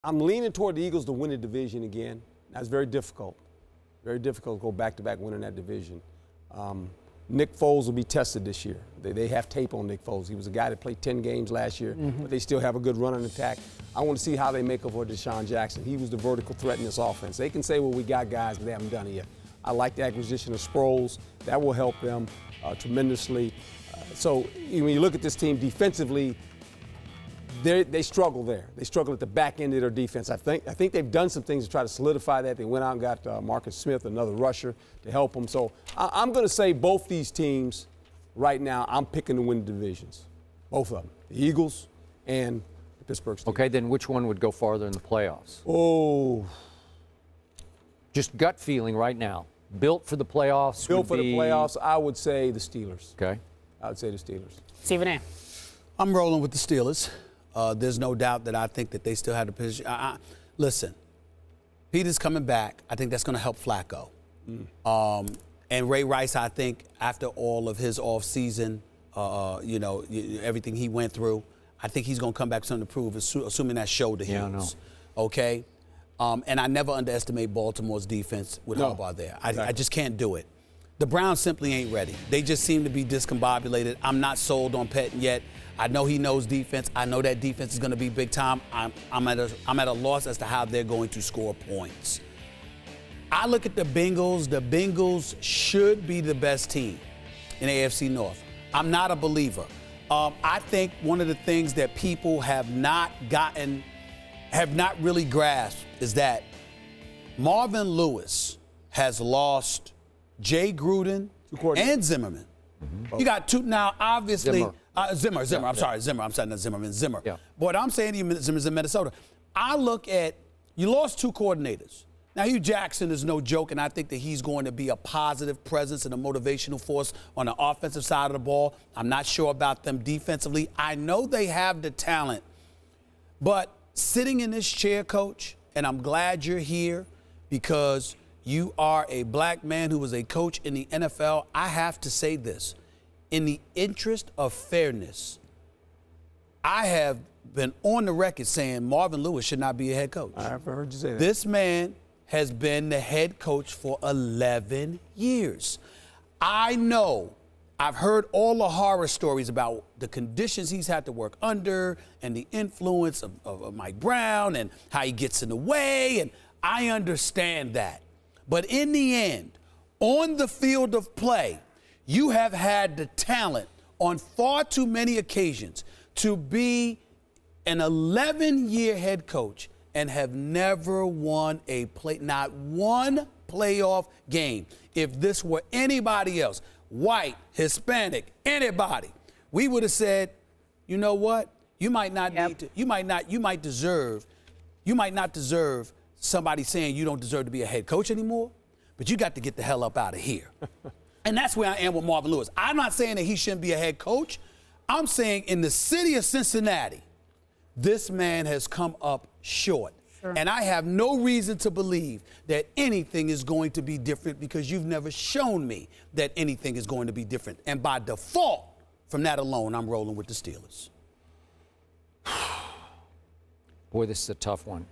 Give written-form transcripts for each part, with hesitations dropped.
I'm leaning toward the Eagles to win the division again. That's very difficult. Very difficult to go back-to-back winning that division. Nick Foles will be tested this year. They have tape on Nick Foles. He was a guy that played 10 games last year, but they still have a good running attack. I want to see how they make up for Deshaun Jackson. He was the vertical threat in this offense. They can say, well, we got guys, but they haven't done it yet. I like the acquisition of Sproles. That will help them tremendously. So when you look at this team defensively, they struggle there. They struggle at the back end of their defense. I think they've done some things to try to solidify that. They went out and got Marcus Smith, another rusher, to help them. So I'm going to say both these teams right now, I'm picking to win the divisions. Both of them, the Eagles and the Pittsburgh Steelers. Okay, then which one would go farther in the playoffs? Oh. Just gut feeling right now. Built for the playoffs. Built for the playoffs, I would say the Steelers. Okay. I would say the Steelers. Stephen A. I'm rolling with the Steelers. There's no doubt that I think that they still have the position. Listen, Peter's coming back. I think that's going to help Flacco. And Ray Rice, I think, after all of his offseason, everything he went through, I think he's going to come back with something to prove, assuming that shoulder heals. Okay? And I never underestimate Baltimore's defense with Harbaugh there. I just can't do it. The Browns simply ain't ready. They just seem to be discombobulated. I'm not sold on Pettin yet. I know he knows defense. I know that defense is going to be big time. I'm at a loss as to how they're going to score points. I look at the Bengals. The Bengals should be the best team in AFC North. I'm not a believer. I think one of the things that people have not really grasped is that Marvin Lewis has lost Jay Gruden and Zimmerman. You got two now, obviously. Zimmer. I'm sorry, Zimmer. I'm saying not Zimmerman. Zimmer. Yeah. But what I'm saying to you, Zimmer's in Minnesota. I look at, you lost two coordinators. Now, Hugh Jackson is no joke, and I think that he's going to be a positive presence and a motivational force on the offensive side of the ball. I'm not sure about them defensively. I know they have the talent. But sitting in this chair, Coach, and I'm glad you're here because you are a black man who was a coach in the NFL. I have to say this. In the interest of fairness, I have been on the record saying Marvin Lewis should not be a head coach. I've heard you say that. This man has been the head coach for 11 years. I know. I've heard all the horror stories about the conditions he's had to work under and the influence of Mike Brown and how he gets in the way, and I understand that. But in the end, on the field of play, you have had the talent on far too many occasions to be an 11-year head coach and have never won not one playoff game. If this were anybody else, white, Hispanic, anybody, we would have said, you know what? You might not need to. You might deserve somebody saying you don't deserve to be a head coach anymore, but you got to get the hell up out of here. And that's where I am with Marvin Lewis. I'm not saying that he shouldn't be a head coach. I'm saying in the city of Cincinnati, this man has come up short. Sure. And I have no reason to believe that anything is going to be different because you've never shown me that anything is going to be different. And by default, from that alone, I'm rolling with the Steelers. Boy, this is a tough one.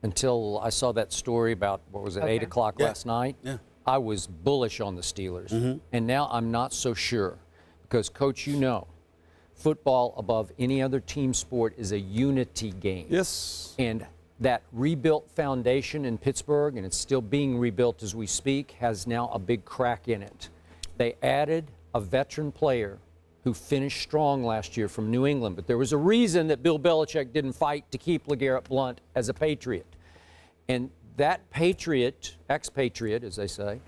Until I saw that story about, what was it, 8 o'clock last night? Yeah. I was bullish on the Steelers. And now I'm not so sure because, Coach, you know, football above any other team sport is a unity game. Yes. And that rebuilt foundation in Pittsburgh, and it's still being rebuilt as we speak, has now a big crack in it. They added a veteran player who finished strong last year from New England, but there was a reason that Bill Belichick didn't fight to keep LeGarrette Blount as a Patriot. And that Patriot, expatriate, as they say,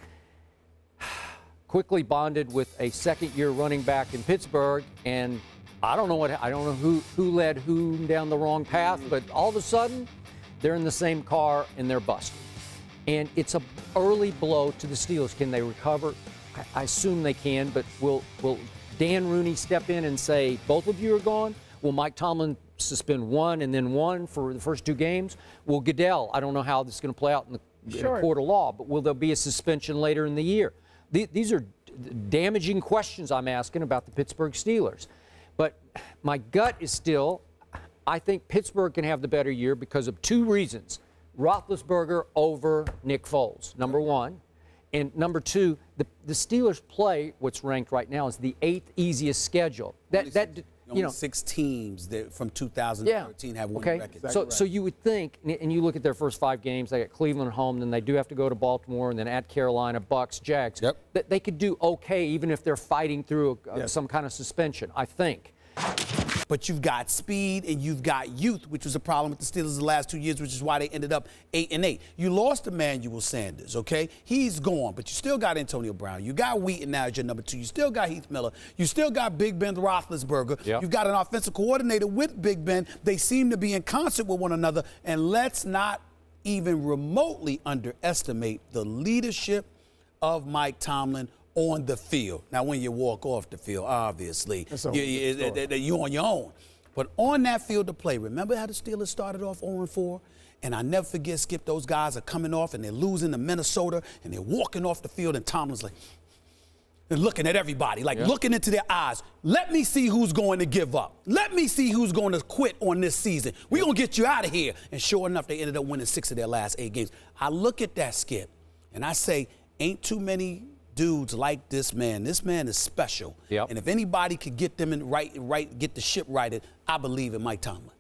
quickly bonded with a second-year running back in Pittsburgh, and I don't know who led whom down the wrong path, but all of a sudden, they're in the same car and they're busted. And it's an early blow to the Steelers. Can they recover? I assume they can, but will Dan Rooney step in and say, both of you are gone? Will Mike Tomlin suspend one and then one for the first two games? Will Goodell, I don't know how this is going to play out in the court of law, but will there be a suspension later in the year? These are damaging questions I'm asking about the Pittsburgh Steelers. But my gut is still, I think Pittsburgh can have the better year because of 2 reasons. Roethlisberger over Nick Foles, number 1. And number 2, the Steelers play what's ranked right now as the 8th easiest schedule. Only 6 teams that from 2013 have winning records. Exactly so you would think, and you look at their first 5 games, they got Cleveland at home, then they do have to go to Baltimore, and then at Carolina, Bucks, Jags. That they could do okay even if they're fighting through some kind of suspension, I think. But you've got speed and you've got youth, which was a problem with the Steelers the last 2 years, which is why they ended up 8-8. You lost Emmanuel Sanders, okay? He's gone, but you still got Antonio Brown. You got Wheaton now as your number 2. You still got Heath Miller. You still got Big Ben Roethlisberger. You've got an offensive coordinator with Big Ben. They seem to be in concert with one another. And let's not even remotely underestimate the leadership of Mike Tomlin on the field. Now, when you walk off the field, obviously, you're on your own. But on that field of play, remember how the Steelers started off 0-4? And I never forget, Skip, those guys are coming off and they're losing to Minnesota and they're walking off the field and Tomlin's like, they're looking at everybody, like looking into their eyes. Let me see who's going to give up. Let me see who's going to quit on this season. We're going to get you out of here. And sure enough, they ended up winning 6 of their last 8 games. I look at that, Skip, and I say, ain't too many dudes like this man. This man is special. And if anybody could get them in get the ship righted, I believe in Mike Tomlin.